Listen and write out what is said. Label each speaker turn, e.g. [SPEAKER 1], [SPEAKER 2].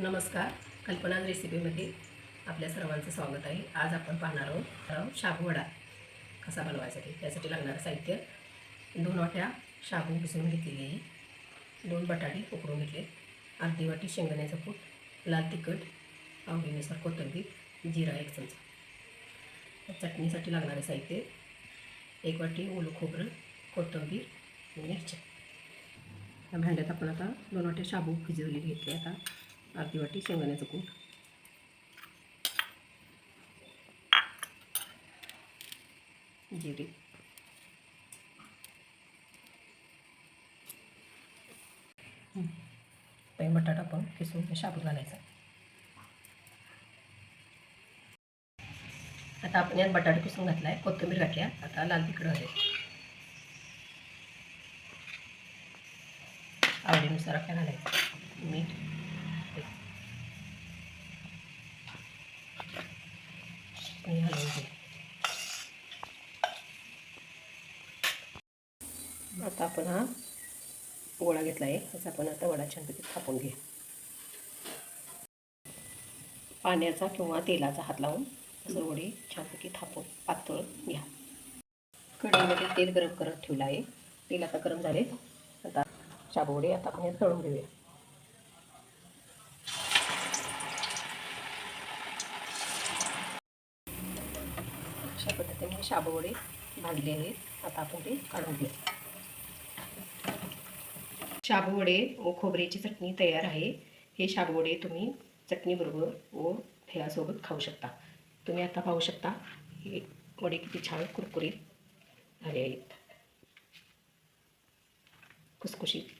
[SPEAKER 1] नमस्कार. कल्पनाज रेसिपीमध्ये आपल्या सर्वांचं स्वागत आहे. आज आपण पाहणार आहोत शाबू वडा कसा बनवायचा ते. त्यासाठी लागणारं साहित्य 2 वाट्या शाबू भिजवून घेतलेली आहे, 2 बटाटे उकडून घेतले, अर्धी वाटी शेंगदाण्याचं कूट, लाल तिखट, आवडीनुसार कोथिंबीर, जिरा 1 चमचा. चटणीसाठी लागणारे साहित्य 1 वाटी ओलं खोबरं, कोथिंबीर, मिरच्या. या भांड्यात आपण आता 2 वाट्या शाबू भिजवलेली घेतली. आता अर्धी वाटी शेंगदाण्याचं कूट, जिरे, बटाटा पण किसून शाबूत घालायचा. आता आपण यात बटाटा किसून घातला आहे, कोथिंबीर घातल्या. आता लाल तिखट घालायचं, आवडीनुसार आपल्या घालायचं, मीठ, घालून घे. आता आपण हा गोळा घेतला आहे, त्याचा आपण आता वडा छानपैकी थापून घे. पाण्याचा किंवा तेलाचा हात लावून असं वडे छानपैकी थापून पातळ घ्या. कढईमध्ये तेल गरम करत ठेवलं आहे. तेल आता गरम झाले. आता शाबू वडे आता आपण तळून घेऊया. अशा पद्धतीने शाबू वडे भाजले आहेत. आता आपण ते काढून घेऊ. शाबू वडे व खोबऱ्याची चटणी तयार आहे. हे शाबू वडे तुम्ही चटणीबरोबर व दह्यासोबत खाऊ शकता. तुम्ही आता पाहू शकता हे वडे किती छान कुरकुरीत झाले आहेत, खुसखुशीत.